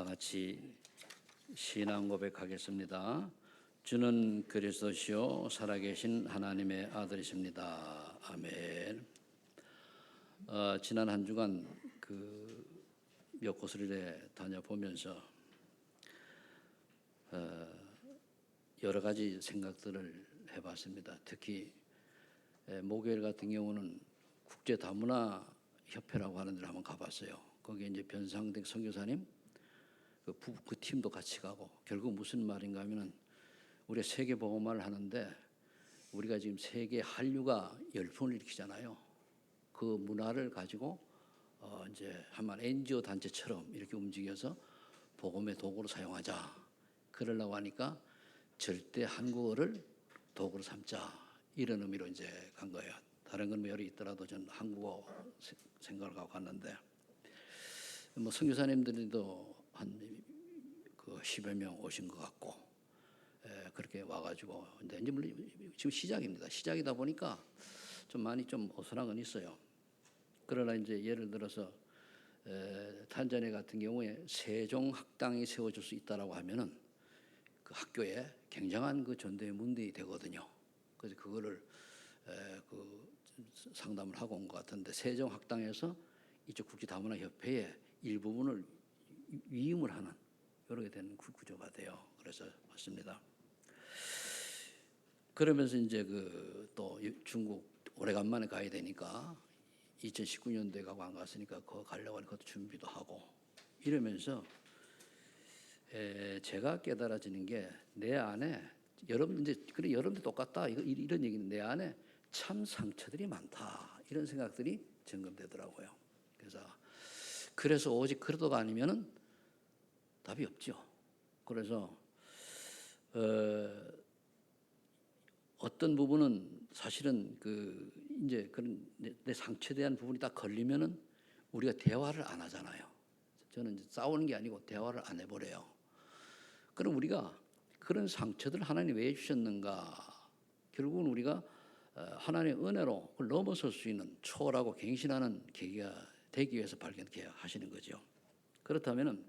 같이 신앙 고백하겠습니다. 주는 그리스도시요 살아계신 하나님의 아들이십니다. 아멘. 지난 한 주간 몇 곳을 이래 다녀보면서 여러 가지 생각들을 해봤습니다. 특히 목요일 같은 경우는 국제 다문화 협회라고 하는 데를 한번 가봤어요. 거기에 이제 변상택 선교사님 그 팀도 같이 가고, 결국 무슨 말인가 하면은 우리가 세계 복음화를 하는데 우리가 지금 세계 한류가 열풍을 일으키잖아요. 그 문화를 가지고 이제 한번 NGO 단체처럼 이렇게 움직여서 복음의 도구로 사용하자. 그러려고 하니까 절대 한국어를 도구로 삼자, 이런 의미로 이제 간 거예요. 다른 건 뭐 여러 있더라도 저는 한국어 생각을 갖고 갔는데, 뭐 선교사님들도 한 10여 명 오신 것 같고, 그렇게 와가지고 이제 지금 시작입니다. 시작이다 보니까 좀 많이 좀 어수선한 건 있어요. 그러나 이제 예를 들어서 탄자니아 같은 경우에 세종 학당이 세워질 수 있다라고 하면은 그 학교에 굉장한 그 전도의 문들이 되거든요. 그래서 그거를 상담을 하고 온 것 같은데, 세종 학당에서 이쪽 국제 다문화 협회의 일부분을 위임을 하는 이렇게 되는 구조가 돼요. 그래서 맞습니다. 그러면서 이제 또 중국 오래간만에 가야 되니까 2019년도에 가고 안 갔으니까 그거 가려고 하니까 그것도 준비도 하고 이러면서 제가 깨달아지는 게, 내 안에 여러분들 똑같다 이런 얘기는, 내 안에 참 상처들이 많다 이런 생각들이 점검되더라고요. 그래서 오직 그러도가 아니면은 답이 없죠. 그래서 어떤 부분은 사실은 이제 그런 내 상처에 대한 부분이 딱 걸리면은 우리가 대화를 안 하잖아요. 저는 이제 싸우는 게 아니고 대화를 안 해버려요. 그럼 우리가 그런 상처들을 하나님이 왜 주셨는가? 결국은 우리가 하나님의 은혜로 그걸 넘어설 수 있는 초월하고 갱신하는 계기가 되기 위해서 발견케 하시는 거죠. 그렇다면은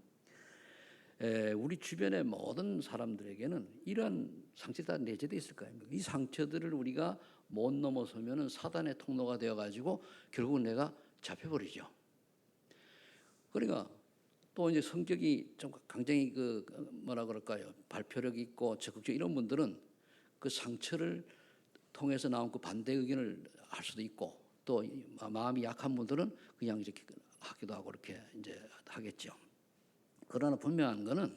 우리 주변의 모든 사람들에게는 이러한 상처가 다 내재되어 있을 거 아닙니까? 이 상처들을 우리가 못 넘어서면은 사단의 통로가 되어가지고 결국은 내가 잡혀버리죠. 그러니까 또 이제 성격이 좀 굉장히 뭐라 그럴까요? 발표력 있고 적극적 이런 분들은 그 상처를 통해서 나온 그 반대 의견을 할 수도 있고, 또 마음이 약한 분들은 그냥 이렇게 하기도 하고 이렇게 이제 하겠죠. 그러나 분명한 것은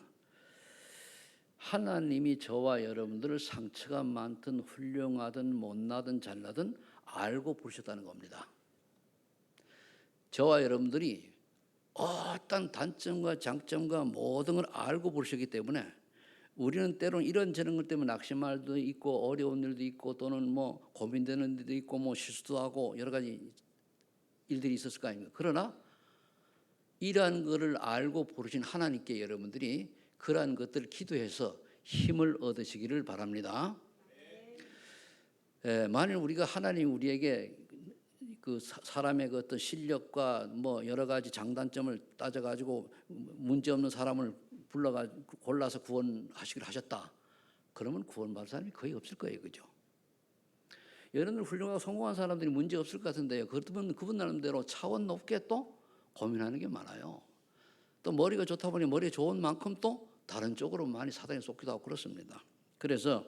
하나님이 저와 여러분들을 상처가 많든 훌륭하든 못나든 잘나든 알고 부르셨다는 겁니다. 저와 여러분들이 어떤 단점과 장점과 모든 걸 알고 부르셨기 때문에 우리는 때로는 이런저런 것 때문에 낙심할 일도 있고 어려운 일도 있고 또는 뭐 고민되는 일도 있고 뭐 실수도 하고 여러 가지 일들이 있었을 거 아닙니까? 그러나 이러한 것을 알고 부르신 하나님께 여러분들이 그러한 것들을 기도해서 힘을 얻으시기를 바랍니다. 만일 우리가 하나님이 우리에게 사람의 어떤 실력과 뭐 여러 가지 장단점을 따져가지고 문제 없는 사람을 골라서 구원하시기를 하셨다. 그러면 구원받을 사람이 거의 없을 거예요. 그죠? 여러분들 훌륭하고 성공한 사람들이 문제 없을 것 같은데요. 그렇다면 그분 나름대로 차원 높게 또 고민하는 게 많아요. 또 머리가 좋다 보니 머리가 좋은 만큼 또 다른 쪽으로 많이 사단에 쏟기도 하고 그렇습니다. 그래서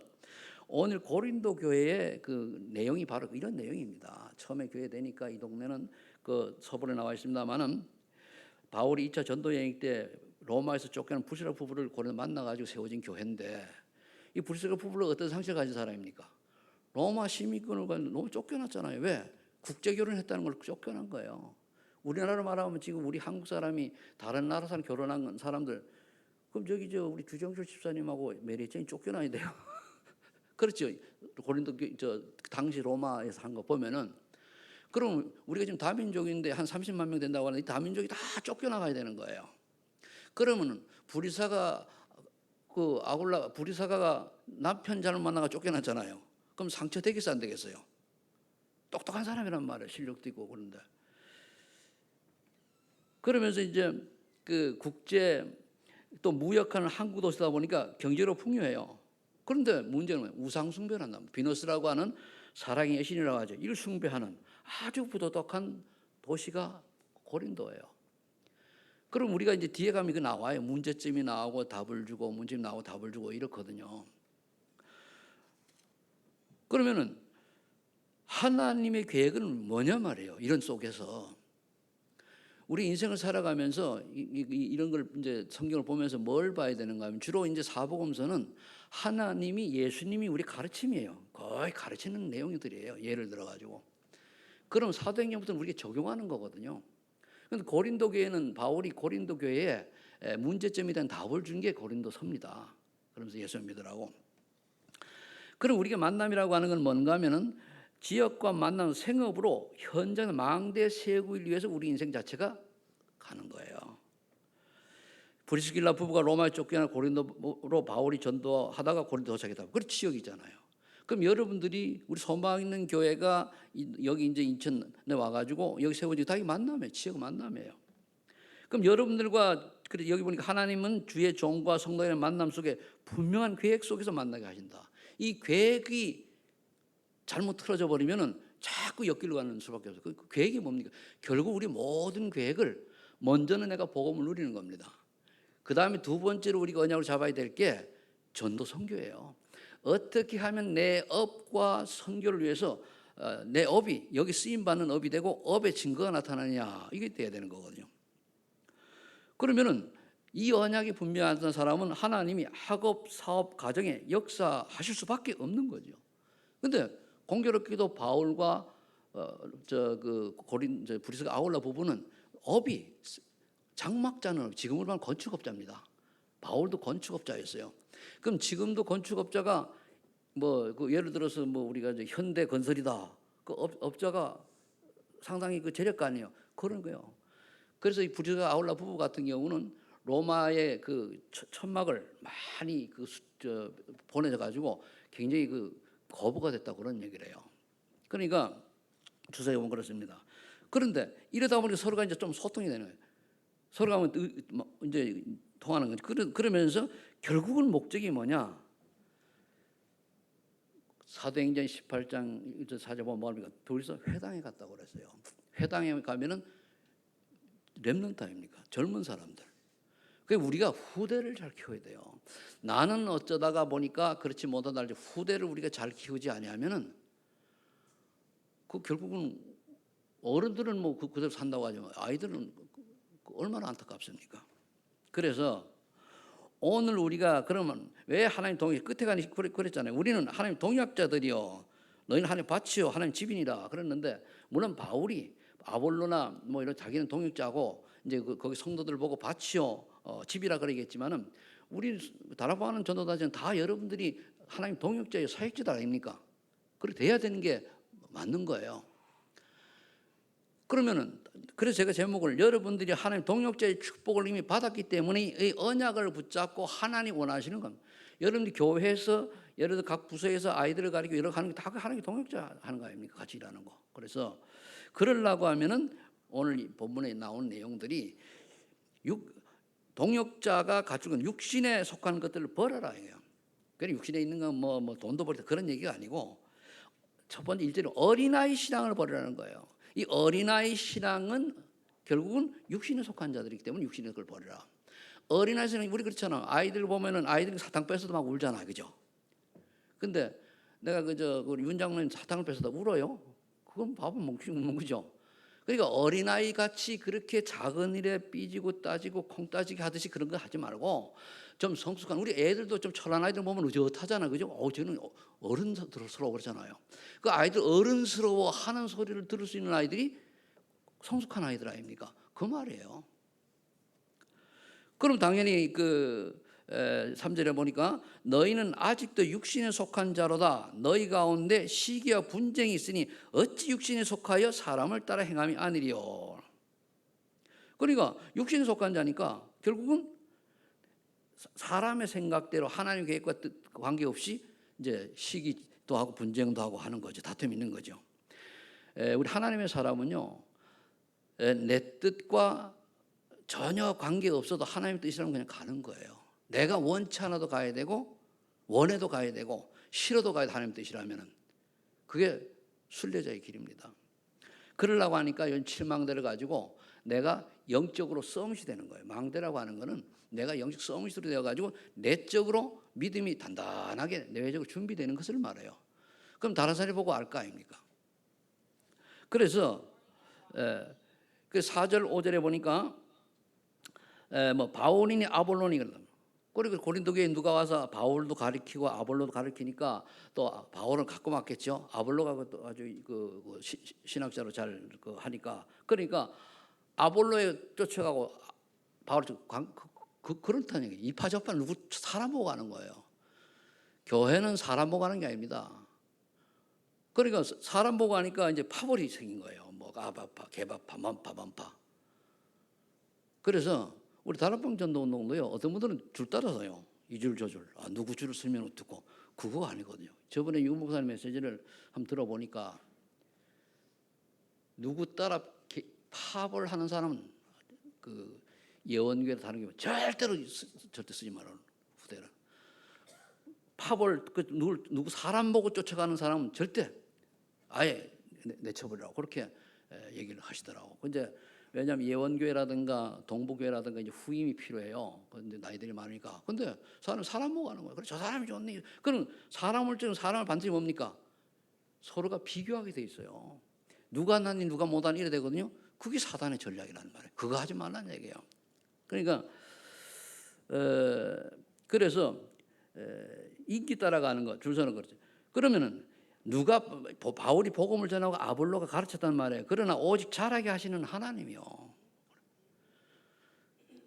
오늘 고린도 교회의 내용이 바로 이런 내용입니다. 처음에 교회 되니까 이 동네는 서본에 나와 있습니다만은 바울이 2차 전도 여행 때 로마에서 쫓겨난 브리스가 부부를 고린도 만나가지고 세워진 교회인데, 이 브리스가 부부는 어떤 상처를 가진 사람입니까? 로마 시민권을 가지고 너무 쫓겨났잖아요. 왜? 국제 결혼했다는 걸 쫓겨난 거예요. 우리나라로 말하면 지금 우리 한국 사람이 다른 나라 사람 결혼한 사람들, 그럼 우리 주정철 집사님하고 메리짱이 쫓겨나야 돼요. 그렇죠. 고린도 당시 로마에서 한 거 보면은, 그럼 우리가 지금 다민족인데 한 30만 명 된다고 하는데 이 다민족이 다 쫓겨나가야 되는 거예요. 그러면은 브리사가 브리사가가 남편 잘못 만나가 쫓겨났잖아요. 그럼 상처 되겠어 안 되겠어요? 똑똑한 사람이란 말이에요. 실력도 있고 그런데. 그러면서 이제 국제 또 무역하는 항구 도시다 보니까 경제로 풍요해요. 그런데 문제는 뭐예요? 우상 숭배를 한다. 비너스라고 하는 사랑의 여신이라고 하죠. 이를 숭배하는 아주 부도덕한 도시가 고린도예요. 그럼 우리가 이제 뒤에 가면 이거 나와요. 문제점이 나오고 답을 주고, 문제점이 나오고 답을 주고 이렇거든요. 그러면은 하나님의 계획은 뭐냐 말이에요. 이런 속에서 우리 인생을 살아가면서 이런 걸 이제 성경을 보면서 뭘 봐야 되는가 하면 주로 이제 사복음서는 하나님이, 예수님이 우리 가르침이에요. 거의 가르치는 내용들이에요. 예를 들어 가지고. 그럼 사도행전부터는 우리가 적용하는 거거든요. 그런데 고린도 교회는 바울이 고린도 교회에 문제점에 대한 답을 준 게 고린도서입니다. 그러면서 예수 믿으라고. 그럼 우리가 만남이라고 하는 건 뭔가 하면은 지역과 만나는 생업으로 현장 망대 세우기 위해서 우리 인생 자체가 가는 거예요. 브리스길라 부부가 로마에 쫓겨나 고린도로 바울이 전도하다가 고린도 도착했다. 그건 지역이잖아요. 그럼 여러분들이 우리 소망 있는 교회가 여기 이제 인천에 와가지고 여기 세워지고 다 만남이에요. 지역 만남이에요. 그럼 여러분들과 여기 보니까 하나님은 주의 종과 성도의 만남 속에 분명한 계획 속에서 만나게 하신다. 이 계획이 잘못 틀어져 버리면은 자꾸 옆길로 가는 수밖에 없어요. 그 계획이 뭡니까? 결국 우리 모든 계획을 먼저는 내가 복음을 누리는 겁니다. 그 다음에 두 번째로 우리가 언약으로 잡아야 될 게 전도 선교예요. 어떻게 하면 내 업과 선교를 위해서 내 업이 여기 쓰임 받는 업이 되고 업의 증거가 나타나냐, 이게 돼야 되는 거거든요. 그러면은 이 언약이 분명한 사람은 하나님이 학업, 사업, 가정에 역사하실 수밖에 없는 거죠. 근데 공교롭게도 바울과 브리스가 아울라 부부는 업이 장막자는 지금으로 말하면 건축업자입니다. 바울도 건축업자였어요. 그럼 지금도 건축업자가 예를 들어서 우리가 이제 현대 건설이다. 그 업자가 상당히 그 재력가 아니에요. 그런 거예요. 그래서 이 브리스가 아울라 부부 같은 경우는 로마의 그 천막을 많이 보내져 가지고 굉장히 거부가 됐다고 그런 얘기를 해요. 그러니까 주석에 보면 그렇습니다. 그런데 이러다 보니까 서로가 이제 좀 소통이 되는 거예요. 서로가 이제 통하는 거죠. 그러면서 결국은 목적이 뭐냐? 사도행전 18장 사제 보면 뭐합니까? 둘이서 회당에 갔다고 그랬어요. 회당에 가면은 렘넌트 아닙니까? 젊은 사람들. 그래서 우리가 후대를 잘 키워야 돼요. 나는 어쩌다가 보니까 그렇지 못하다 할지 후대를 우리가 잘 키우지 아니하면은 결국은 어른들은 그대로 산다고 하지만 아이들은 얼마나 안타깝습니까? 그래서 오늘 우리가 그러면 왜 하나님 동역 끝에 가니 그랬잖아요. 우리는 하나님 동역자들이요. 너희는 하나님 밭이요, 하나님 집이니라 그랬는데 물론 바울이 아볼로나 이런 자기는 동역자고 이제 거기 성도들 보고 밭이요, 집이라 그러겠지만은 우리 다락방하는 전도단체는 다 여러분들이 하나님 동역자의 사역자들 아닙니까? 그렇게 돼야 되는 게 맞는 거예요. 그러면은 그래서 제가 제목을 여러분들이 하나님 동역자의 축복을 이미 받았기 때문에 이 언약을 붙잡고 하나님 원하시는 겁니다. 여러분들 교회에서 예를 들어 각 부서에서 아이들을 가리키고 이렇게 하는 게 다 하나님 동역자 하는 거 아닙니까? 같이 일하는 거. 그래서 그러려고 하면은 오늘 본문에 나온 내용들이 동역자가 가지고 육신에 속한 것들을 버려라 이거예요. 그러니까 육신에 있는 건 돈도 버리다 그런 얘기가 아니고 첫 번째 1절은 어린아이 신앙을 버리라는 거예요. 이 어린아이 신앙은 결국은 육신에 속한 자들이기 때문에 육신에 그걸 버리라. 어린아이 신앙 우리 그렇잖아. 아이들 보면은 아이들이 사탕 뺏어도 막 울잖아, 그죠? 근데 내가 그 윤장로님 사탕을 뺏어도 울어요. 그건 밥은 먹는 거죠. 그러니까 어린아이 같이 그렇게 작은 일에 삐지고 따지고 콩 따지기 하듯이 그런 거 하지 말고 좀 성숙한 우리 애들도 좀 철한 아이들 보면 의젓하잖아, 그죠? 저는 어른스러워 그러잖아요. 그 아이들 어른스러워 하는 소리를 들을 수 있는 아이들이 성숙한 아이들 아닙니까? 그 말이에요. 그럼 당연히 3절에 보니까 너희는 아직도 육신에 속한 자로다. 너희 가운데 시기와 분쟁이 있으니 어찌 육신에 속하여 사람을 따라 행함이 아니리요. 그러니까 육신에 속한 자니까 결국은 사람의 생각대로 하나님 계획과 뜻 관계없이 이제 시기도 하고 분쟁도 하고 하는 거죠. 다툼이 있는 거죠. 우리 하나님의 사람은요, 내 뜻과 전혀 관계 없어도 하나님 뜻이라면 그냥 가는 거예요. 내가 원치 않아도 가야 되고 원해도 가야 되고 싫어도 가야 돼. 하나님 뜻이라면은 그게 순례자의 길입니다. 그러려고 하니까 이런 7망대를 가지고 내가 영적으로 썸밋이 되는 거예요. 망대라고 하는 거는 내가 영적 썸밋으로 되어가지고 내적으로 믿음이 단단하게 내외적으로 준비되는 것을 말해요. 그럼 다른 사람이 보고 알 거 아닙니까? 그래서 그 4절 5절에 보니까 뭐 바울이니 아볼로니 그러다. 그리고 고린도 교회에 누가 와서 바울도 가르치고 아볼로도 가르치니까 또 바울은 갖고 맞겠죠. 아볼로가 또 아주 신학자로 잘 하니까 그러니까 아볼로에 쫓아가고 바울 그렇다는 얘기예요. 이파저파 누구 사람 보고 가는 거예요. 교회는 사람 보고 가는 게 아닙니다. 그러니까 사람 보고 가니까 이제 파벌이 생긴 거예요. 뭐 아바파, 개바파, 만파. 그래서 우리 다락방 전도 운동도요. 어떤 분들은 줄 따라서요. 이 줄 저 줄. 누구 줄을 쓰면 어떡고. 그거 아니거든요. 저번에 유 목사님 메시지를 한번 들어보니까 누구 따라 파벌하는 사람은 그 예원교회 다른 게 절대로 절대 쓰지 말아요. 후대는 파벌 누구 사람 보고 쫓아가는 사람은 절대 아예 내쳐버리라고 그렇게 얘기를 하시더라고. 근데 왜냐하면 예원교회라든가 동부교회라든가 이제 후임이 필요해요. 근데 나이들이 많으니까. 근데 사람 보고 하는 거예요. 그래 저 사람이 좋네. 그럼 사람을 반드시 뭡니까? 서로가 비교하게 돼 있어요. 누가 낫니 누가 못하니 이래 되거든요. 그게 사단의 전략이라는 말이에요. 그거 하지 말라는 얘기예요. 그러니까 그래서 인기 따라가는 거 줄 서는 거죠. 그러면은 누가 바울이 복음을 전하고 아볼로가 가르쳤단 말이에요. 그러나 오직 잘하게 하시는 하나님이요.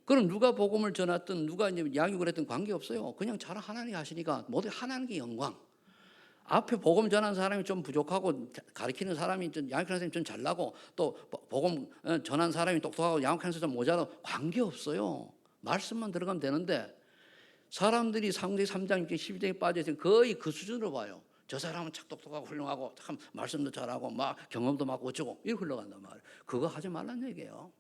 그럼 누가 복음을 전했든 누가 이제 양육을 했든 관계 없어요. 그냥 잘 하나님이 하시니까 모두 하나님께 영광. 앞에 복음 전하는 사람이 좀 부족하고 가르치는 사람이 좀 양육하는 사람이 좀 잘나고 또 복음 전하는 사람이 똑똑하고 양육하는 사람이 좀 모자라도 관계 없어요. 말씀만 들어가면 되는데 사람들이 상대기 3장 12장에 빠져있으면 거의 그 수준으로 봐요. 저 사람은 참 똑똑하고 훌륭하고 참 말씀도 잘하고 막 경험도 많고 어쩌고 이렇게 흘러간단 말이에요. 그거 하지 말라는 얘기예요.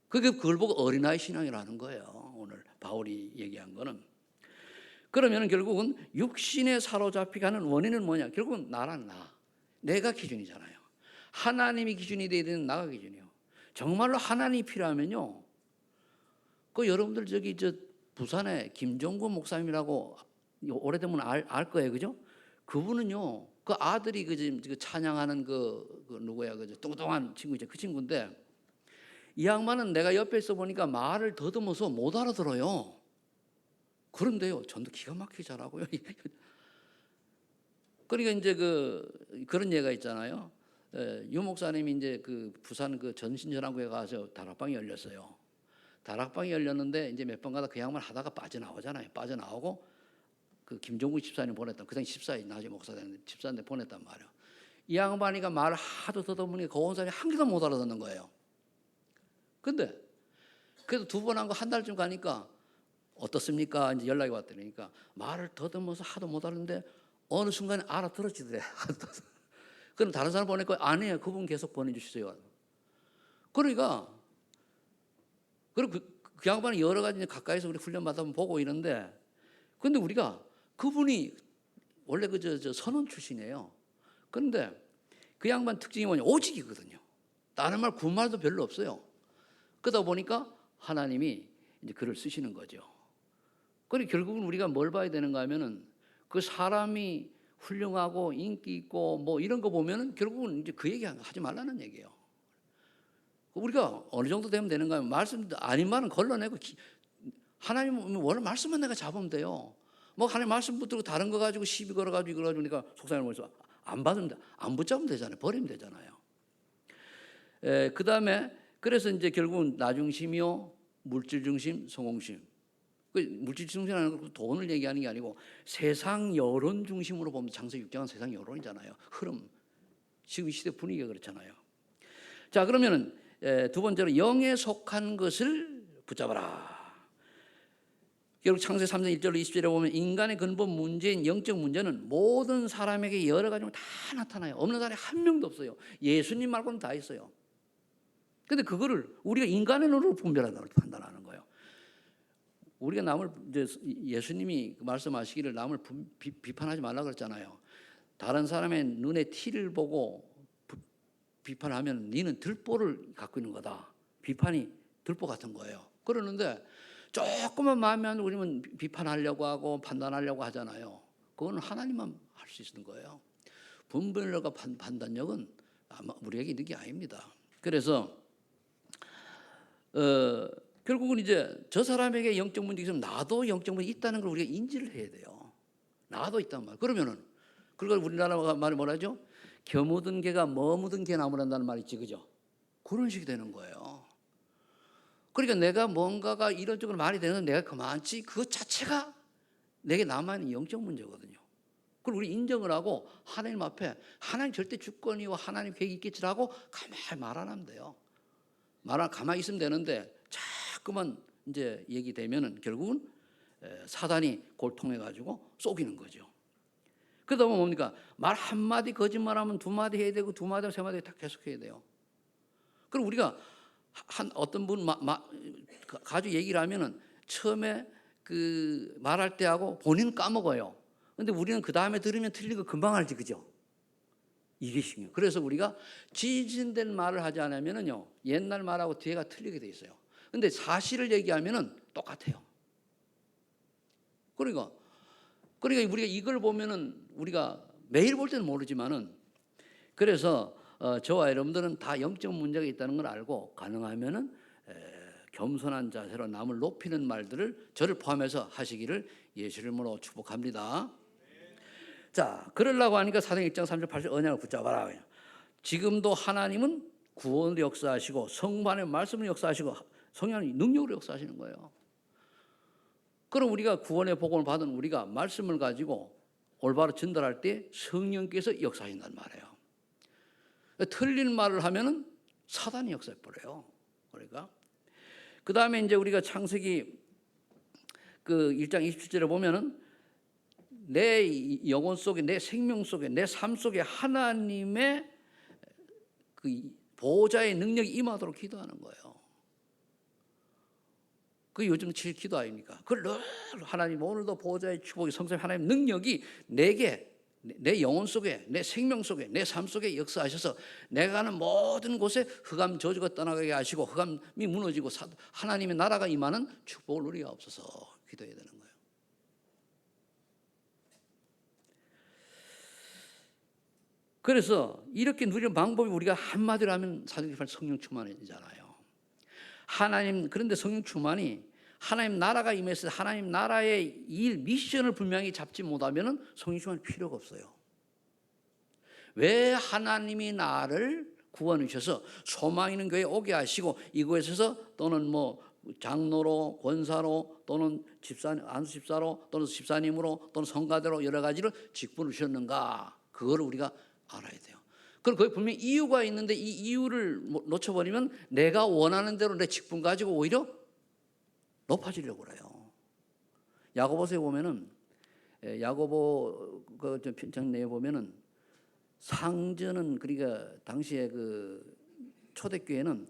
그걸 보고 어린아이 신앙이라는 거예요. 오늘 바울이 얘기한 거는. 그러면 결국은 육신에 사로잡히가는 원인은 뭐냐? 결국은 나란 나. 내가 기준이잖아요. 하나님이 기준이 돼야 되는 나가 기준이에요. 정말로 하나님이 필요하면요. 여러분들 부산에 김종근 목사님이라고 오래되면 알 거예요. 그죠? 그분은요. 그 아들이 그 찬양하는 그 누구야? 그 뚱뚱한 친구 있죠. 그 친구인데 이 양반은 내가 옆에 있어 보니까 말을 더듬어서 못 알아들어요. 그런데요. 전도 기가 막히게 잘하고요. 그러니까 이제 그런 예가 있잖아요. 유 목사님이 이제 그 부산 그 전신전환구에 가서 다락방이 열렸어요. 다락방이 열렸는데 이제 몇 번 가다 그 양반 하다가 빠져나오잖아요. 빠져나오고 그 김종국 집사님 보냈다. 그 당시 집사님 나중에 목사 되는데 집사한테 보냈단 말이에요. 이 양반이가 말을 하도 더듬으니까 고온 사람이 한 개도 못 알아듣는 거예요. 근데 그래도 두 번 한 거 한 달쯤 가니까 어떻습니까? 이제 연락이 왔더니까 말을 더듬어서 하도 못 알았는데 어느 순간에 알아들어지더래. 그럼 다른 사람 보내고 아니에요. 그분 계속 보내주시죠. 그러니까 그리고 그 양반이 여러 가지 가까이서 우리 훈련 받아 보고 이런데 근데 우리가 그분이 원래 저 선원 출신이에요. 그런데 그 양반 특징이 뭐냐? 오직이거든요. 다른 말 군말도 별로 없어요. 그러다 보니까 하나님이 이제 글을 쓰시는 거죠. 그리고 결국은 우리가 뭘 봐야 되는가 하면은 그 사람이 훌륭하고 인기 있고 뭐 이런 거 보면은 결국은 이제 그 얘기 하지 말라는 얘기예요. 우리가 어느 정도 되면 되는가 하면 말씀 아닌 말은 걸러내고 하나님 원래 말씀만 내가 잡으면 돼요. 뭐 하나님 말씀 붙들고 다른 거 가지고 시비 걸어가지고 이걸 가지고 그러니까 속상해 보면서 안 받으면 안 붙잡으면 되잖아요. 버리면 되잖아요. 그 다음에 그래서 이제 결국은 나중심이요, 물질중심, 성공심. 물질 중심이라는 건 돈을 얘기하는 게 아니고 세상 여론 중심으로 보면 창세기 6장은 세상 여론이잖아요. 흐름. 지금 이 시대 분위기가 그렇잖아요. 자, 그러면은 두 번째로 영에 속한 것을 붙잡아라. 결국 창세기 3장 1절로 20절에 보면 인간의 근본 문제인 영적 문제는 모든 사람에게 여러 가지로 다 나타나요. 없는 사람이 한 명도 없어요. 예수님 말고는 다 있어요. 근데 그거를 우리가 인간의 눈으로 분별한다고 판단하는 거예요. 우리가 남을 이제 예수님이 말씀하시기를 남을 비판하지 말라 그랬잖아요. 다른 사람의 눈에 티를 보고 비판하면 너는 들보를 갖고 있는 거다. 비판이 들보 같은 거예요. 그러는데 조금만 마음에 안 들면 비판하려고 하고 판단하려고 하잖아요. 그건 하나님만 할 수 있는 거예요. 분별력과 판단력은 아마 우리에게 있는 게 아닙니다. 그래서 결국은 이제 저 사람에게 영적 문제가 있으면 나도 영적 문제가 있다는 걸 우리가 인지를 해야 돼요. 나도 있단 말. 그러면은 그걸 우리나라 말이 뭐라죠? 겨 묻은 개가 뭐 묻은 개 나무란다는 말이 있지, 그죠? 그런 식이 되는 거예요. 그러니까 내가 뭔가가 이런쪽으로 말이 되는 내가 그만치 그것 자체가 내게 남아있는 영적 문제거든요. 그걸 우리 인정을 하고 하나님 앞에 하나님 절대 주권이고 하나님 계획이 있겠지라고 가만히 말 안 하면 돼요. 가만히 있으면 되는데 자꾸만 이제 얘기되면은 결국은 사단이 그걸 통해 가지고 속이는 거죠. 그러다 보면 뭡니까? 말 한마디 거짓말하면 두 마디 해야 되고 두 마디 세 마디 다 계속 해야 돼요. 그럼 우리가 어떤 분 가지고 얘기를 하면은 처음에 그 말할 때 하고 본인은 까먹어요. 근데 우리는 그 다음에 들으면 틀린 거 금방 알지, 그죠? 이게 신기해요. 그래서 우리가 지진된 말을 하지 않으면은요, 옛날 말하고 뒤에가 틀리게 돼 있어요. 근데 사실을 얘기하면은 똑같아요. 그러니까 우리가 이걸 보면은 우리가 매일 볼 때는 모르지만은 그래서 저와 여러분들은 다 영적 문제가 있다는 걸 알고 가능하면은 겸손한 자세로 남을 높이는 말들을 저를 포함해서 하시기를 예수의 이름으로 축복합니다. 자, 그러려고 하니까 사도행 1장 3절 8절 언약을 붙잡아라. 지금도 하나님은 구원으로 역사하시고 성부 안에 말씀으로 역사하시고 성령의 능력으로 역사하시는 거예요. 그럼 우리가 구원의 복음을 받은 우리가 말씀을 가지고 올바로 전달할 때 성령께서 역사하신단 말이에요. 틀린 말을 하면은 사단이 역사해 버려요. 그러니까 그 다음에 이제 우리가 창세기 그 1장 27절에 보면은 내 영혼 속에, 내 생명 속에, 내 삶 속에 하나님의 그 보호자의 능력이 임하도록 기도하는 거예요. 그게 요즘 제일 기도 아닙니까? 그걸 늘 하나님 오늘도 보호자의 축복이 성삼 하나님 능력이 내게 내 영혼 속에, 내 생명 속에, 내 삶 속에 역사하셔서 내가 가는 모든 곳에 흑암 저주가 떠나가게 하시고 흑암이 무너지고 하나님의 나라가 임하는 축복을 누리가 없어서 기도해야 되는 거예요. 그래서 이렇게 누리는 방법이 우리가 한마디로 하면 사도행전 성령 충만이잖아요. 그런데 성령 충만이 하나님 나라가 임했을 때 하나님 나라의 일 미션을 분명히 잡지 못하면 성령 충만이 필요가 없어요. 왜 하나님이 나를 구원해 주셔서 소망 있는 교회에 오게 하시고 이곳에서 또는 뭐 장로로 권사로 또는 안수 집사로 또는 집사님으로 또는 성가대로 여러 가지를 직분을 주셨는가, 그거를 우리가 알아야 돼요. 그럼 거기 분명히 이유가 있는데 이 이유를 놓쳐버리면 내가 원하는 대로 내 직분 가지고 오히려 높아지려고 그래요. 야고보서에 보면은 야고보 그 편장 내에 보면은 상전은 그러니까 당시에 그 초대교회는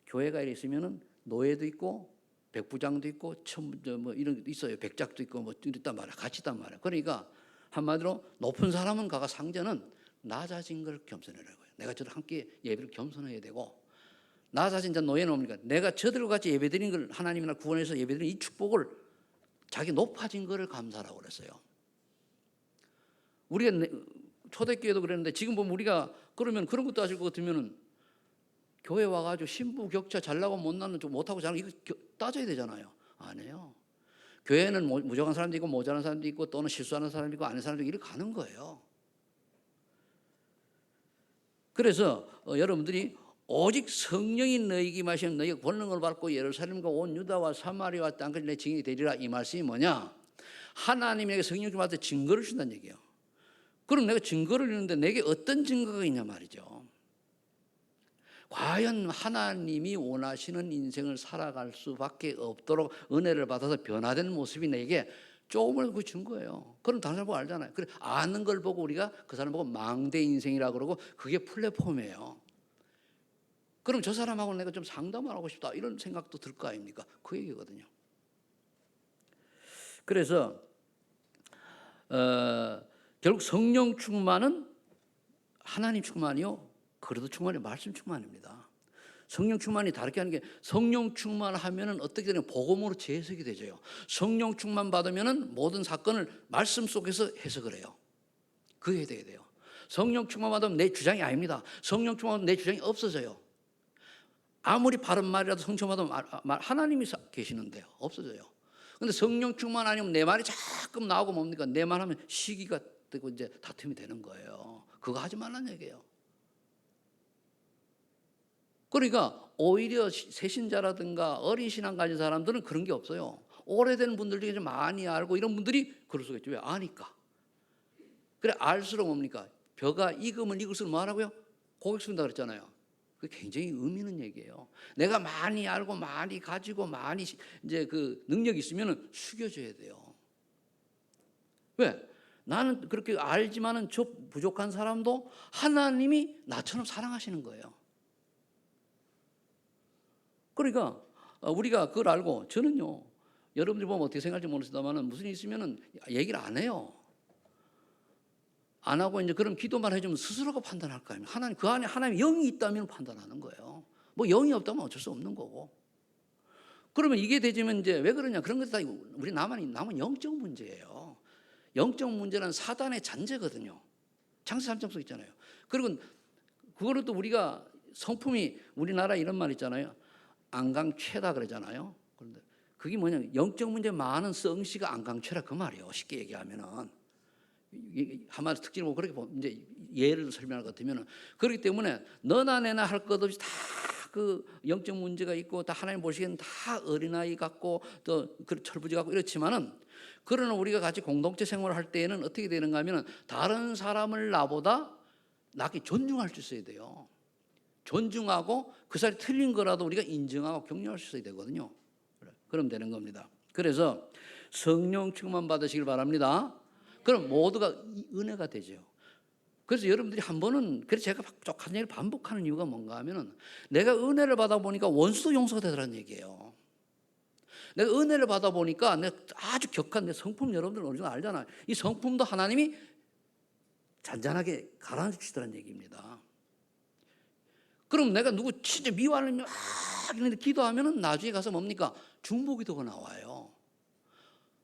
교회가 있으면은 노예도 있고 백부장도 있고 뭐 이런 게 있어요. 백작도 있고 뭐 이랬단 말이야. 같이 있단 말이야. 그러니까 한마디로 높은 사람은 가가 상전은 낮아진 걸 겸손해라고요. 내가 저들 함께 예배를 겸손해야 되고 낮아진 자 노예는 뭡니까? 내가 저들과 같이 예배드린 걸 하나님이나 구원해서 예배드린 이 축복을 자기 높아진 거를 감사라고 그랬어요. 우리가 초대교회도 그랬는데 지금 보면 우리가 그러면 그런 것도 하실 것 같으면은 교회 와가지고 신부 격차 잘나고 못나는 좀 못하고 잘나고 이거 따져야 되잖아요. 아니에요. 교회는 무정한 사람도 있고 모자란 사람도 있고 또는 실수하는 사람도 있고 아는 사람도 있고 이렇게 가는 거예요. 그래서 여러분들이 오직 성령이 너희에게 임하시면 너희가 권능을 받고 예루살렘과 온 유다와 사마리아와 땅까지 내 증인이 되리라. 이 말씀이 뭐냐? 하나님에게 성령 좀 받을 때 증거를 준다는 얘기예요. 그럼 내가 증거를 주는데 내게 어떤 증거가 있냐 말이죠. 과연 하나님이 원하시는 인생을 살아갈 수밖에 없도록 은혜를 받아서 변화된 모습이 내게 조금을 준 거예요. 그럼 다른 사람 보고 알잖아요. 그래, 아는 걸 보고 우리가 그 사람 보고 망대 인생이라고 그러고 그게 플랫폼이에요. 그럼 저 사람하고 내가 좀 상담을 하고 싶다 이런 생각도 들 거 아닙니까? 그 얘기거든요. 그래서 결국 성령 충만은 하나님 충만이요, 그래도 충만이 말씀 충만입니다. 성령 충만이 다르게 하는 게, 성령 충만하면은 어떻게 되냐면 복음으로 재해석이 되죠. 성령 충만 받으면은 모든 사건을 말씀 속에서 해석을 해요. 그게 돼야 돼요. 성령 충만 받으면 내 주장이 아닙니다. 성령 충만 받으면 내 주장이 없어져요. 아무리 바른 말이라도 성령 충만 받으면 하나님이 계시는데요, 없어져요. 근데 성령 충만 아니면 내 말이 자꾸 나오고 뭡니까? 내 말하면 시기가 되고 이제 다툼이 되는 거예요. 그거 하지 말라는 얘기예요. 그러니까 오히려 새신자라든가 어린 신앙 가진 사람들은 그런 게 없어요. 오래된 분들 중에 좀 많이 알고 이런 분들이 그럴 수가 있죠. 왜? 아니까. 그래 알수록 뭡니까? 벼가 익으면 익을수록 뭐 하라고요? 고개 숙인다 그랬잖아요. 그게 굉장히 의미 있는 얘기예요. 내가 많이 알고 많이 가지고 많이 이제 그 능력이 있으면 숙여줘야 돼요. 왜? 나는 그렇게 알지만은 저 부족한 사람도 하나님이 나처럼 사랑하시는 거예요. 그러니까 우리가 그걸 알고, 저는요, 여러분들이 보면 어떻게 생각할지 모르겠습니다만 무슨 일 있으면은 얘기를 안 해요. 안 하고 이제 그럼 기도만 해주면 스스로가 판단할 거 아닙니까? 하나님, 그 안에 하나님의 영이 있다면 판단하는 거예요. 뭐 영이 없다면 어쩔 수 없는 거고. 그러면 이게 되지면 이제 왜 그러냐? 그런 것도 다 우리 남은 영적 문제예요. 영적 문제는 사단의 잔재거든요. 창세 3장 속 있잖아요. 그리고 그거를 또 우리가 성품이, 우리나라 이런 말 있잖아요. 안강최다 그러잖아요. 그런데 그게 뭐냐면 영적 문제 많은 성씨가 안강최라 그 말이에요. 쉽게 얘기하면은. 하마스 특징을 보고 그렇게 이제 예를 설명할 것 같으면은, 그렇기 때문에 너나 내나 할 것 없이 다 그 영적 문제가 있고 다 하나님 보시기에는 다 어린아이 같고 또 철부지 같고 이렇지만은, 그러나 우리가 같이 공동체 생활을 할 때에는 어떻게 되는가 하면은 다른 사람을 나보다 낮게 존중할 수 있어야 돼요. 존중하고 그 사람이 틀린 거라도 우리가 인정하고 격려할 수 있어야 되거든요. 그럼 되는 겁니다. 그래서 성령 충만 받으시길 바랍니다. 그럼 모두가 은혜가 되죠. 그래서 여러분들이 한 번은, 그래서 제가 똑같은 얘기를 반복하는 이유가 뭔가 하면은, 내가 은혜를 받아보니까 원수도 용서가 되더라는 얘기예요. 내가 은혜를 받아보니까 내가 아주 격한 내 성품, 여러분들 어느 정도 알잖아요. 이 성품도 하나님이 잔잔하게 가라앉히시더라는 얘기입니다. 그럼 내가 누구 진짜 미워하는 이런데 기도하면은 나중에 가서 뭡니까? 중보기도가 나와요.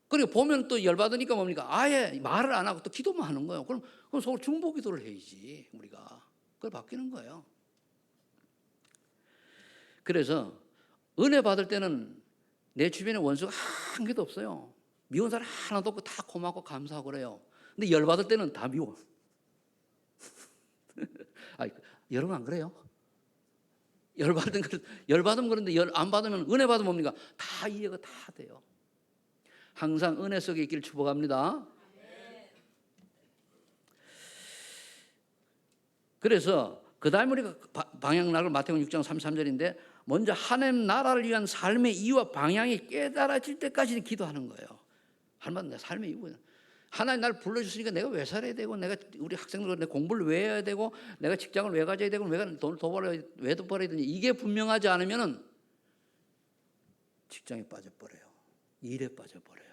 그리고 보면 또 열받으니까 뭡니까? 아예 말을 안 하고 또 기도만 하는 거예요. 그럼 서로 중보기도를 해야지 우리가. 그걸 바뀌는 거예요. 그래서 은혜 받을 때는 내 주변에 원수가 한 개도 없어요. 미운 사람 하나도 없고 다 고맙고 감사하고 그래요. 근데 열받을 때는 다 미워. 아니, 여러분 안 그래요? 열받으면 그런데 안 받으면, 은혜 받으면 뭡니까? 다 이해가 다 돼요. 항상 은혜 속에 있기를 축복합니다. 그래서 그 다음에 우리가 방향락을 마태복음 6장 33절인데, 먼저 하나님 나라를 위한 삶의 이유와 방향이 깨달아질 때까지 기도하는 거예요. 할머니, 내 삶의 이유는 하나님 나를 불러주시니까 내가 왜 살아야 되고, 내가 우리 학생들 내 공부를 왜 해야 되고, 내가 직장을 왜 가져야 되고, 왜 돈을 더 벌어야, 왜 더 벌어야 되니, 이게 분명하지 않으면은 직장에 빠져버려요. 일에 빠져버려요.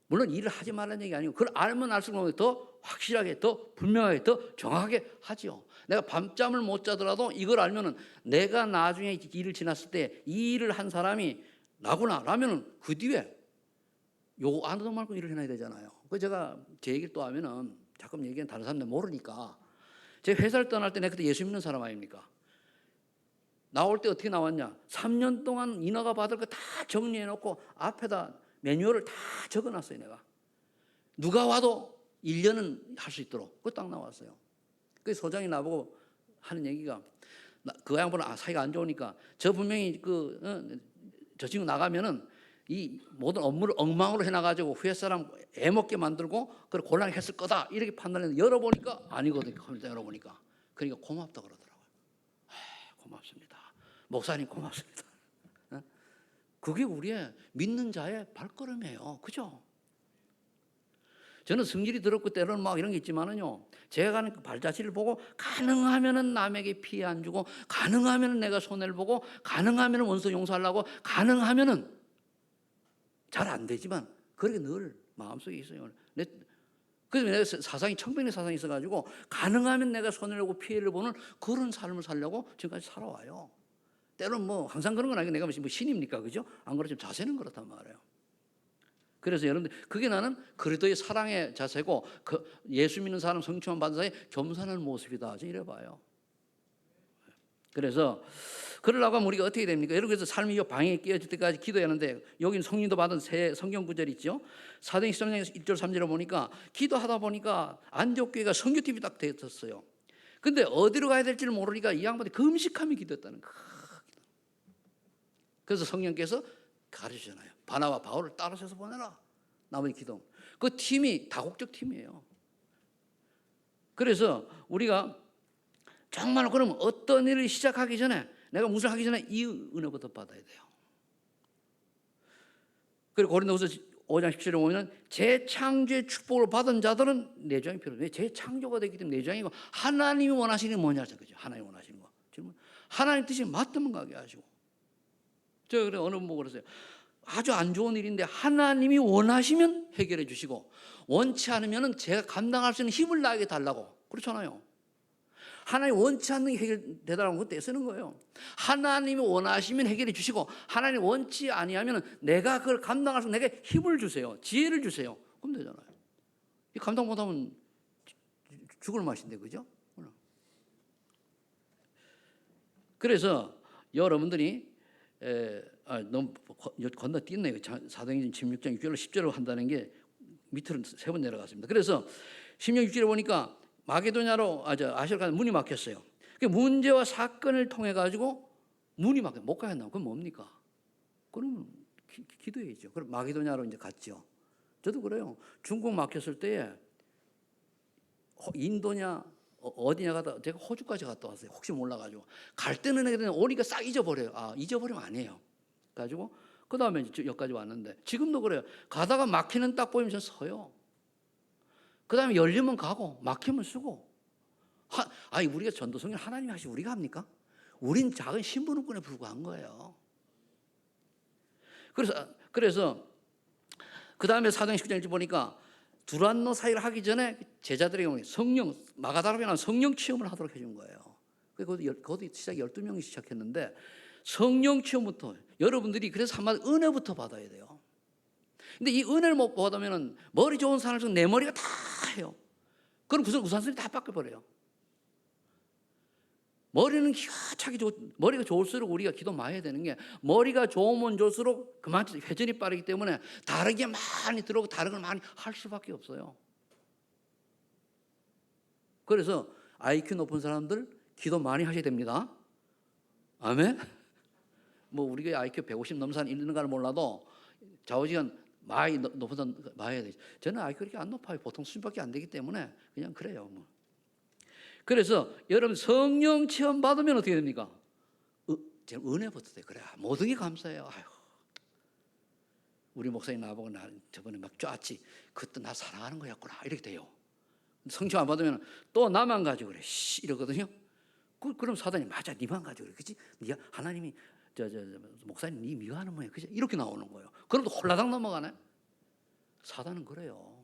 물론 일을 하지 말라는 얘기 아니고, 그걸 알면 알수록 더 확실하게, 더 분명하게, 더 정확하게 하죠. 내가 밤잠을 못 자더라도 이걸 알면은 내가 나중에 일을 지났을 때 이 일을 한 사람이 나구나 라면은 그 뒤에 요거 안 하도 말고 일을 해놔야 되잖아요. 그 제가 제 얘기를 또 하면은 자꾸 얘기는 다른 사람들 모르니까, 제가 회사를 떠날 때 내가 그때 예수 믿는 사람 아닙니까? 나올 때 어떻게 나왔냐? 3년 동안 인허가 받을 거 다 정리해놓고 앞에다 매뉴얼을 다 적어놨어요. 내가 누가 와도 1년은 할 수 있도록 그거 딱 나왔어요. 그 소장이 나보고 하는 얘기가, 그 양반은 사이가 안 좋으니까 저 분명히 저 친구 나가면은 이 모든 업무를 엉망으로 해놔가지고 후에 사람 애먹게 만들고 그걸 곤란하게 했을 거다 이렇게 판단했는데, 열어보니까 아니거든요. 컴퓨터 열어보니까. 그러니까 고맙다 그러더라고요. 고맙습니다. 목사님 고맙습니다. 그게 우리의 믿는 자의 발걸음이에요. 그죠? 저는 성질이 더럽고 때로는 막 이런 게 있지만은요, 제가 가는 그 발자취를 보고 가능하면은 남에게 피해 안 주고, 가능하면은 내가 손해를 보고, 가능하면은 원수 용서하려고, 가능하면은 잘 안 되지만 그렇게 늘 마음속에 있어요. 그래서 내가 사상이 청백의 사상이 있어가지고 가능하면 내가 손해를 보고 피해를 보는 그런 삶을 살려고 지금까지 살아와요. 때로는 뭐 항상 그런 건 아니고 내가 뭐 신입니까, 그죠? 안 그렇지만 자세는 그렇단 말이에요. 그래서 여러분들, 그게 나는 그리스도의 사랑의 자세고, 그 예수 믿는 사람, 성취만 받은 사람의 겸손한 모습이다, 이래 봐요. 그래서 그러려고 하면 우리가 어떻게 됩니까? 여러분, 그래서 삶이 방해에 끼어질 때까지 기도해야 하는데, 여기는 성령도 받은 새 성경 구절 있죠. 사도행전 13장 1절 3절에 보니까 기도하다 보니까 안디옥 교회가 선교팀이 딱 됐었어요. 근데 어디로 가야 될지를 모르니까 이 양반이 금식하며 기도했다는 거예요. 그래서 성령께서 가르치잖아요. 바나바 바울을 따라서서 보내라. 나머지 기도. 그 팀이 다국적 팀이에요. 그래서 우리가 정말 그럼 어떤 일을 시작하기 전에, 내가 무엇을 하기 전에 이 은혜부터 받아야 돼요. 그리고 고린도후서 5장 17절에 보면 재창조의 축복을 받은 자들은 내장이 필요해요. 재창조가 되기 때문에 내장이고, 하나님이 원하시는 게 뭐냐, 그죠? 하나님이 원하시는 거. 질문. 하나님 뜻이 맞으면 가게 하시고. 제가 그래 어느 분 보고 그랬어요. 아주 안 좋은 일인데 하나님이 원하시면 해결해 주시고, 원치 않으면 제가 감당할 수 있는 힘을 나에게 달라고. 그렇잖아요. 하나님 원치 않는 게 해결되더라는 것도 쓰는 거예요. 하나님이 원하시면 해결해 주시고, 하나님 원치 아니하면 내가 그걸 감당할 수 있는 내게 힘을 주세요. 지혜를 주세요. 그럼 되잖아요. 이 감당 못하면 죽을 맛인데, 그죠? 그래서 여러분들이 너무 건너뛰었네요. 사도행전 16장 6절로 10절로 한다는 게 밑으로 3번 내려갔습니다. 그래서 16, 6절에 보니까 마게도냐로 아시아 가는 문이 막혔어요. 그 문제와 사건을 통해 가지고 문이 막혀 못 가겠나? 그럼 뭡니까? 그러면 기도해야죠. 그럼 마게도냐로 이제 갔죠. 저도 그래요. 중국 막혔을 때에 인도냐 어디냐 가다 제가 호주까지 갔다 왔어요. 혹시 몰라가지고 갈 때는 애들은 오니까 싹 잊어버려요. 아, 잊어버리면 안 해요. 가지고 그 다음에 여기까지 왔는데, 지금도 그래요. 가다가 막히는 딱 보이면 서요. 그 다음에 열리면 가고 막히면 쓰고. 아니, 우리가 전도성을 하나님이 하시고 우리가 합니까? 우린 작은 신분권에 불과한 거예요. 그래서 그 다음에 사도행전 19장 1절 보니까 두란노 사역을 하기 전에 제자들에게 성령, 마가다락에는 성령 체험을 하도록 해준 거예요. 그것도 시작 12명이 시작했는데, 성령 체험부터 여러분들이 그래서 한마디 은혜부터 받아야 돼요. 근데 이 은혜를 못 받으면 머리 좋은 사람 중 내 머리가 다 해요. 그럼 우선순위 다 바꿔버려요. 머리는 기가 차게 머리가 좋을수록 우리가 기도 많이 해야 되는 게, 머리가 좋으면 좋을수록 그만큼 회전이 빠르기 때문에 다른 게 많이 들어오고 다른 걸 많이 할 수밖에 없어요. 그래서 IQ 높은 사람들 기도 많이 하셔야 됩니다. 아멘. 뭐 우리가 IQ 150 넘는 사람 있는가를 몰라도 좌우지간 많이 높은 사람 많이 해야 되죠. 저는 IQ 그렇게 안 높아요. 보통 수준밖에 안 되기 때문에 그냥 그래요. 뭐. 그래서 여러분 성령 체험 받으면 어떻게 됩니까? 은혜부터 돼. 그래, 모든 게 감사해요. 아유, 우리 목사님 나보고 나 저번에 막 쫙지, 그것도 나 사랑하는 거였구나, 이렇게 돼요. 성령 안 받으면 또 나만 가지고 그래 이러거든요. 그럼 사단이 맞아, 니만 가지고 그래, 그렇지? 네가 하나님이 목사님 니 미워하는 모양, 그지? 이렇게 나오는 거예요. 그럼 또 홀라당 넘어가네. 사단은 그래요.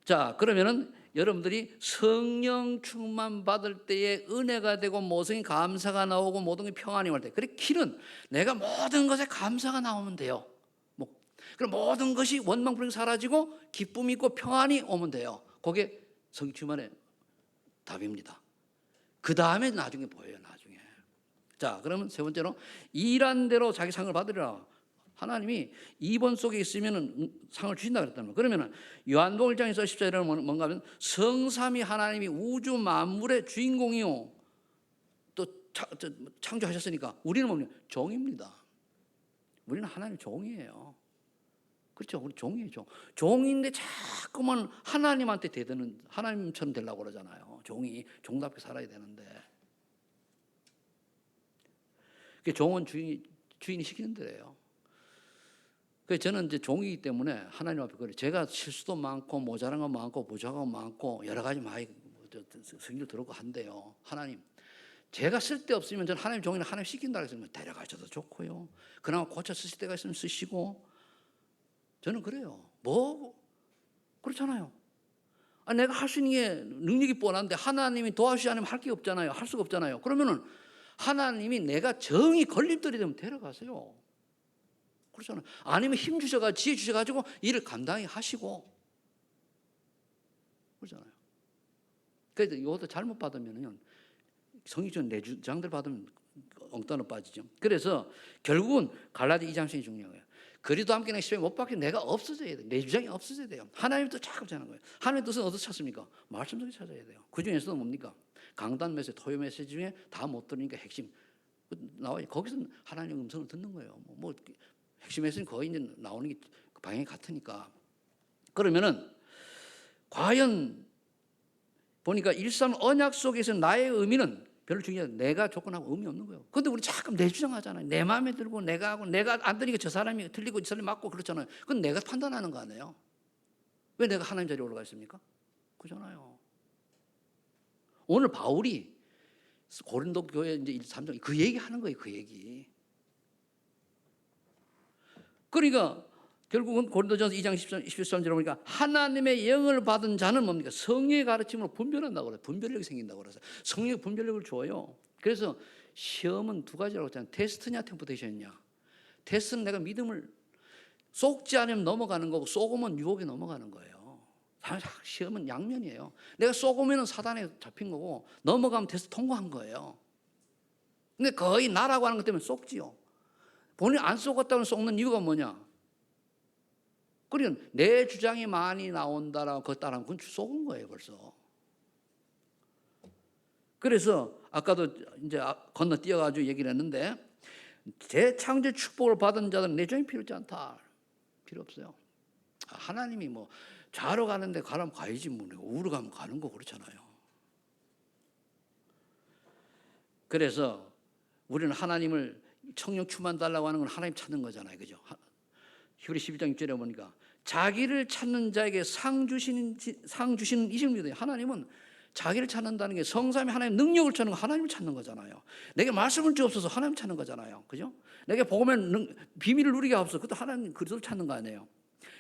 자, 그러면은 여러분들이 성령 충만 받을 때에 은혜가 되고 모든 감사가 나오고 모든 게 평안이 올 때, 그래 길은 내가 모든 것에 감사가 나오면 돼요. 그럼 모든 것이 원망불능 사라지고 기쁨이 있고 평안이 오면 돼요. 그게 성령 충만의 답입니다. 그 다음에 나중에 보여요. 나중에. 자, 그러면 세 번째로 일한 대로 자기 상을 받으리라. 하나님이 2번 속에 있으면 상을 주신다 그랬단 말이에요. 그러면 요한복음 1장에서 14절에는 뭔가 하면 성삼위 하나님이 우주 만물의 주인공이요, 또 창조하셨으니까 우리는 뭐냐? 종입니다. 우리는 하나님 종이에요. 그렇죠? 우리 종이에요. 종인데 자꾸만 하나님한테 대드는, 하나님처럼 되려고 그러잖아요. 종답게 살아야 되는데. 종은 주인이 시키는 대로예요. 그래서 저는 이제 종이기 때문에 하나님 앞에 그래. 제가 실수도 많고 모자란 거 많고 부족한 거 많고 여러 가지 많이 성질 들었고 한데요. 하나님, 제가 쓸 데 없으면 저는 하나님 종이는 하나님 시킨다 그랬으면 데려가셔도 좋고요. 그나마 고쳐 쓰실 때가 있으면 쓰시고. 저는 그래요. 뭐 그렇잖아요. 내가 할 수 있는 게 능력이 뻔한데 하나님이 도와주지 않으면 할 게 없잖아요. 할 수가 없잖아요. 그러면은 하나님이 내가 정이 걸림돌이 되면 데려가세요. 그렇잖아요. 아니면 힘 주셔가지고 지혜 주셔가지고 일을 감당히 하시고. 그렇잖아요. 그래서 이것도 잘못 받으면요, 성경적 내주장들 받으면 엉따로 빠지죠. 그래서 결국은 갈라디 2장이 중요해요. 그리도 함께 시험에 못 받게 내가 없어져야 돼요. 내 주장이 없어져야 돼요. 하나님 뜻 자꾸 전하는 거예요. 하나님 뜻은 어디서 찾습니까? 말씀 속에 찾아야 돼요. 그 중에서도 뭡니까? 강단 메시지, 토요 메시지 중에 다 못 들으니까 핵심 나와요. 거기서 하나님의 음성을 듣는 거예요. 뭐 핵심 메시지는 거의 이제 나오는 게 방향이 같으니까. 그러면은 과연 보니까 일삼 언약 속에서 나의 의미는 별로 중요하지. 내가 조건하고 의미 없는 거예요. 그런데 우리 자꾸 내 주장하잖아요. 내 마음에 들고 내가 하고 내가 안 들으니까 저 사람이 틀리고 저 사람이 맞고 그렇잖아요. 그건 내가 판단하는 거 아니에요. 왜 내가 하나님 자리에 올라가 있습니까? 그잖아요. 오늘 바울이 고린도 교회 이제 3장 그 얘기 하는 거예요. 그 얘기. 그러니까 결국은 고린도전서 2장 13절에 보니까 하나님의 영을 받은 자는 뭡니까? 성령의 가르침으로 분별한다고 그래요. 분별력이 생긴다고 그래서 성령의 분별력을 줘요. 그래서 시험은 두 가지라고 했잖아요. 테스트냐 템프테이션이냐. 테스트는 내가 믿음을 쏟지 않으면 넘어가는 거고 쏘으면 유혹에 넘어가는 거예요. 시험은 양면이에요. 내가 쏘으면 사단에 잡힌 거고 넘어가면 테스트 통과한 거예요. 근데 거의 나라고 하는 것 때문에 쏘지요. 본인이 안 쏘았다고 쏘는 이유가 뭐냐? 그러니까 내 주장이 많이 나온다라고 그거 따르면 그건 속은 거예요 벌써. 그래서 아까도 이제 건너 뛰어가지고 얘기를 했는데 재창조 축복을 받은 자들은 내 주장이 필요하지 않다. 필요 없어요. 하나님이 뭐 좌로 가는데 가라면 가야지 뭐 우로 가면 가는 거 그렇잖아요. 그래서 우리는 하나님을 청력 충만 달라고 하는 건 하나님 찾는 거잖아요. 그죠? 히브리 12장 6절에 보니까 자기를 찾는 자에게 상 주시는 이심을 믿어요. 하나님은 자기를 찾는다는 게 성삼위 하나님 능력을 찾는 거 하나님을 찾는 거잖아요. 내게 말씀을 주옵소서 하나님 찾는 거잖아요. 그죠? 내게 복음의 비밀을 누리게 하옵소서 그것도 하나님 그리스도를 찾는 거 아니에요.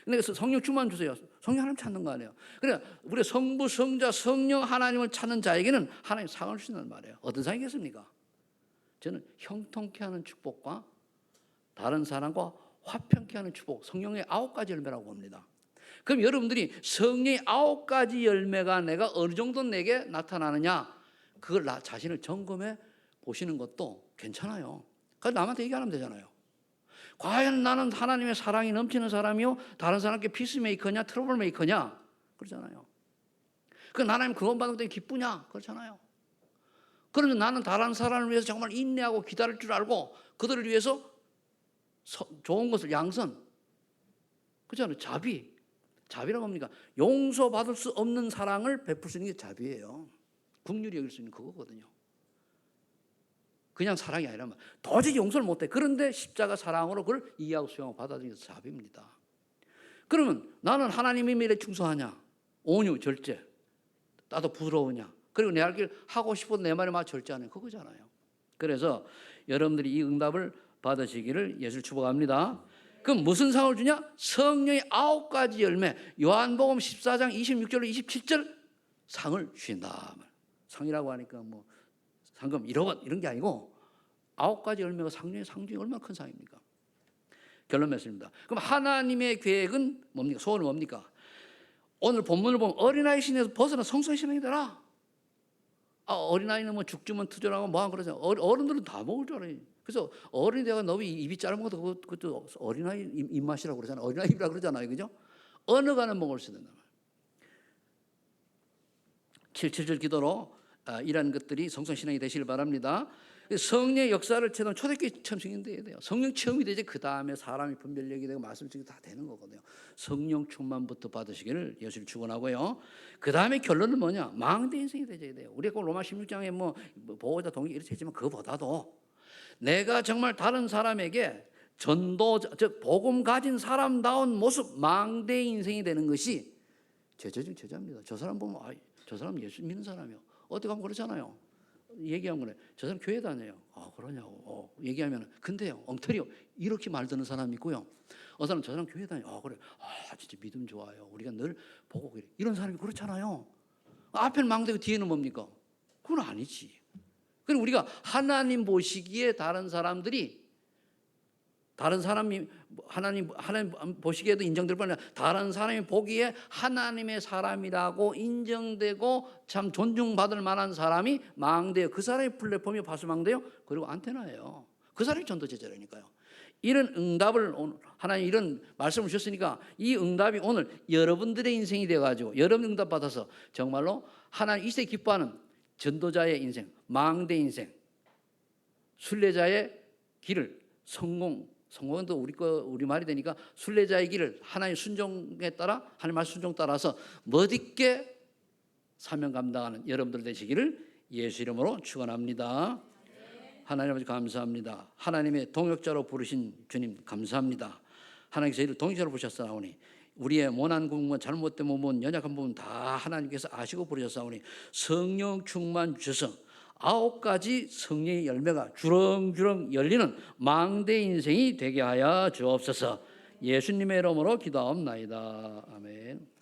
그래서 성령 충만 주세요. 성령 하나님 찾는 거 아니에요. 그러니까 우리 성부, 성자, 성령 하나님을 찾는 자에게는 하나님 상을 주신다는 말이에요. 어떤 상이겠습니까? 저는 형통케 하는 축복과 다른 사람과 화평케 하는 축복, 성령의 9가지 열매라고 봅니다. 그럼 여러분들이 성령의 9가지 열매가 내가 어느 정도 내게 나타나느냐 그걸 나 자신을 점검해 보시는 것도 괜찮아요. 그래서 남한테 얘기 안 하면 되잖아요. 과연 나는 하나님의 사랑이 넘치는 사람이요 다른 사람께 피스메이커냐 트러블 메이커냐 그렇잖아요. 그 하나님 구원 받는 때 기쁘냐 그렇잖아요. 그러면 나는 다른 사람을 위해서 정말 인내하고 기다릴 줄 알고 그들을 위해서 좋은 것을 양선 그렇잖아요. 자비라고 뭡니까? 용서받을 수 없는 사랑을 베풀 수 있는 게 자비예요. 긍휼히 여길 수 있는 그거거든요. 그냥 사랑이 아니라 도저히 용서를 못해. 그런데 십자가 사랑으로 그걸 이해하고 수용하고 받아들이는 게 자비입니다. 그러면 나는 하나님의 미래에 충성하냐 온유 절제 나도 부드러우냐 그리고 내 할 길 하고 싶어도 내 말에 맞춰 절제하냐 그거잖아요. 그래서 여러분들이 이 응답을 받으시기를 예수를 축복합니다. 그럼 무슨 상을 주냐? 성령의 9가지 열매 요한복음 14장 26절로 27절 상을 주신다. 상이라고 하니까 뭐 상금 1억 원 이런 게 아니고 9가지 열매가 상중에 얼마나 큰 상입니까? 결론 맺습니다. 그럼 하나님의 계획은 뭡니까? 소원은 뭡니까? 오늘 본문을 보면 어린아이 신에서 벗어나 성소의 신앙이 되라. 어린아이는 뭐 죽주면 투절하고 뭐하고 그러잖아요. 어른들은 다 먹을 줄 알아요. 그래서 어른이 되가 너무 입이 짧은 것도 그것도 어린아이 입맛이라고 그러잖아요. 어린아이 입이라고 그러잖아요. 그죠? 어느 가는 먹을 수 있는 7절 기도로 이러한 것들이 성성신앙이 되시길 바랍니다. 성령의 역사를 체험 초대교회 처음 승인돼야 돼요. 성령 체험이 되지 그 다음에 사람이 분별력이 되고 말씀이 다 되는 거거든요. 성령 충만부터 받으시기를 예수를 축원하고요. 그 다음에 결론은 뭐냐? 망대 인생이 되어야 돼요. 우리가 꼭 로마 16장에 뭐 보호자 동의 이렇게 했지만 그거보다도 내가 정말 다른 사람에게 즉 복음 가진 사람다운 모습, 망대의 인생이 되는 것이 제자 중 제자입니다. 저 사람 보면 저 사람 예수 믿는 사람이요. 어디 가면 그러잖아요. 얘기하면 그래. 저 사람 교회 다녀요. 그러냐고. 얘기하면 근데요, 엉터리요. 이렇게 말 듣는 사람이 있고요. 어느 사람 저 사람 교회 다녀요. 그래. 진짜 믿음 좋아요. 우리가 늘 보고 그래. 이런 사람이 그렇잖아요. 앞에는 망대고 뒤에는 뭡니까? 그건 아니지. 그럼 우리가 하나님 보시기에 다른 사람이 하나님 보시기에도 인정될 뿐 아니라 다른 사람이 보기에 하나님의 사람이라고 인정되고 참 존중받을 만한 사람이 망대요. 그 사람의 플랫폼이 바수망대요. 그리고 안테나예요. 그 사람이 전도 제자라니까요. 이런 응답을 하나님 이런 말씀을 주셨으니까 이 응답이 오늘 여러분들의 인생이 되어가지고 여러분 응답 받아서 정말로 하나님 이 시대 기뻐하는 전도자의 인생, 망대 인생, 순례자의 길을 성공은 또 우리 말이 되니까 순례자의 길을 하나님 순종에 따라 하나님 말 순종 따라서 멋있게 사명 감당하는 여러분들 되시기를 예수 이름으로 축원합니다. 하나님 아버지 감사합니다. 하나님의 동역자로 부르신 주님 감사합니다. 하나님께서 저희를 동역자로 부르셨사오니 우리의 모난 부분, 잘못된 부분, 연약한 부분 다 하나님께서 아시고 부르셨사오니 성령 충만 주셔서 9가지 성령의 열매가 주렁주렁 열리는 망대 인생이 되게 하여 주옵소서. 예수님의 이름으로 기도하옵나이다. 아멘.